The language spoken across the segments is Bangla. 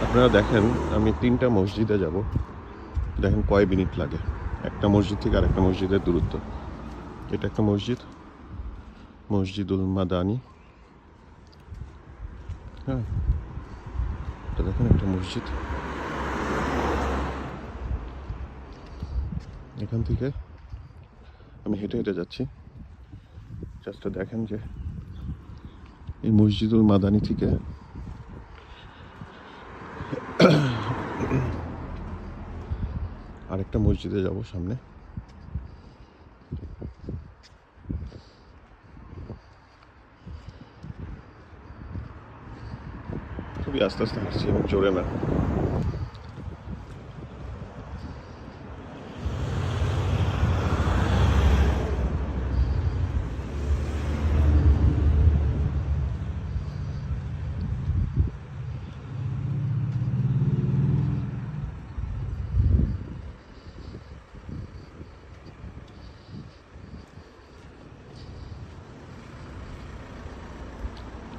আপনারা দেখেন, আমি 3টা মসজিদে যাব। দেখেন কয় মিনিট লাগে। একটা মসজিদ থেকে আরেকটা মসজিদের দূরত্ব। এটা একটা মসজিদ, মসজিদুল মাদানি। হ্যাঁ, এটা দেখেন একটা মসজিদ। এখান থেকে আমি হেঁটে হেঁটে যাচ্ছি। জাস্ট দেখেন যে এই মসজিদুল মাদানি থেকে আরেকটা মসজিদে যাব সামনে। খুবই আস্তে আস্তে হাঁটছি এবং জোরে না।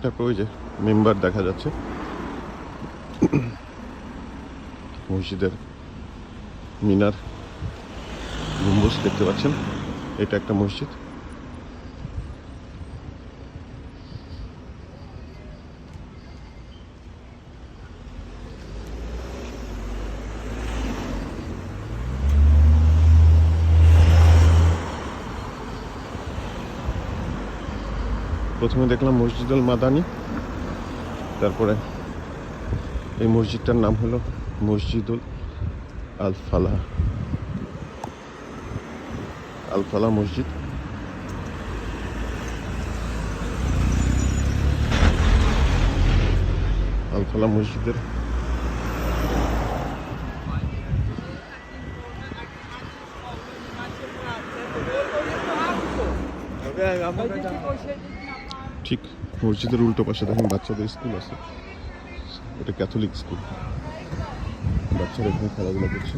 তারপর ওই যে মেম্বার দেখা যাচ্ছে মসজিদের মিনার, গম্বুজ দেখতে পাচ্ছেন। এটা একটা মসজিদ। প্রথমে দেখলাম মসজিদুল মাদানি, তারপরে এই মসজিদটার নাম হলো মসজিদুল আল ফালাহ। আল ফালাহ মসজিদ। আল ফালাহ মসজিদের ঠিক মসজিদের উল্টো পাশে দেখেন বাচ্চাদের স্কুল আছে। এটা ক্যাথলিক স্কুল। বাচ্চারা এখানে খেলাধুলা করছে।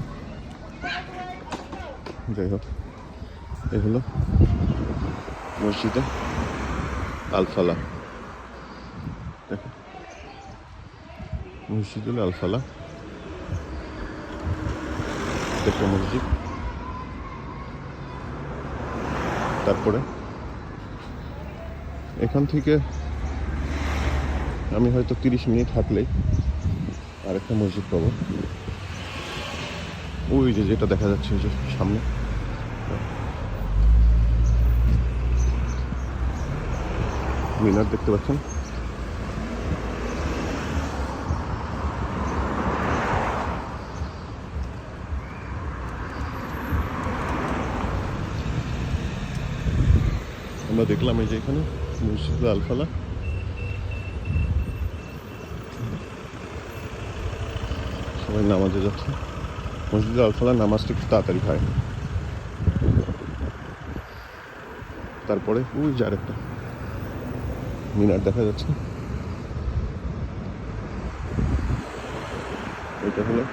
যাই হোক, এ হলো মসজিদে আল ফালাহ। দেখেন মসজিদুল আল ফালাহ, একটা মসজিদ। তারপরে এখান থেকে আমি হয়তো 30 মিনিট হাঁটলেই আরেকটা মসজিদ পাবো। ওই যে যেটা দেখা যাচ্ছে ওই যে সামনে, মিনার দেখতে পাচ্ছেন। আমরা দেখলাম এই যে এখানে মসজিদ আল ফালাহ। সবাই নামাজে যাচ্ছে। মসজিদ আল ফালাহ নামাজটা একটু তাড়াতাড়ি হয়। তারপরে ওই যে আরেকটা মিনার দেখা যাচ্ছে। এটা হলো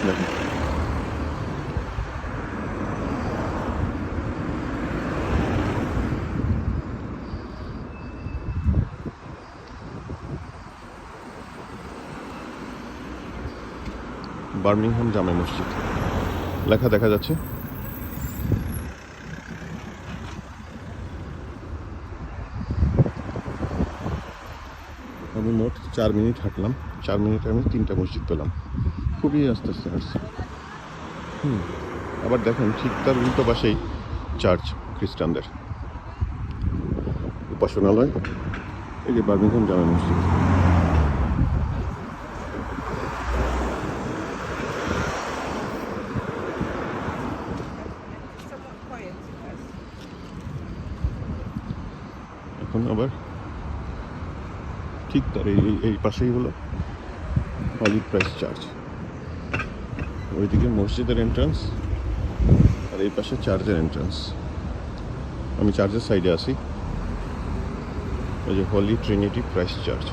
দেখুন, বার্মিংহাম জামে মসজিদ লেখা দেখা যাচ্ছে। আমি মোট 4 মিনিট হাঁটলাম। 4 মিনিটে আমি 3টা মসজিদ পেলাম। খুবই আস্তে আস্তে হাঁটছি। আবার দেখেন ঠিক তার উল্টো পাশেই চার্চ, খ্রিস্টানদের উপাসনালয়। এই যে বার্মিংহাম জামে মসজিদ। এখন আবার ঠিক তার এই পাশেই হলো হলি ক্রাইস্ট চার্চ। ওইদিকে মসজিদের এন্ট্রান্স আর এই পাশে চার্চের এন্ট্রান্স। আমি চার্চের সাইডে আছি। ওই যে হলি ট্রিনিটি ক্রাইস্ট চার্চ।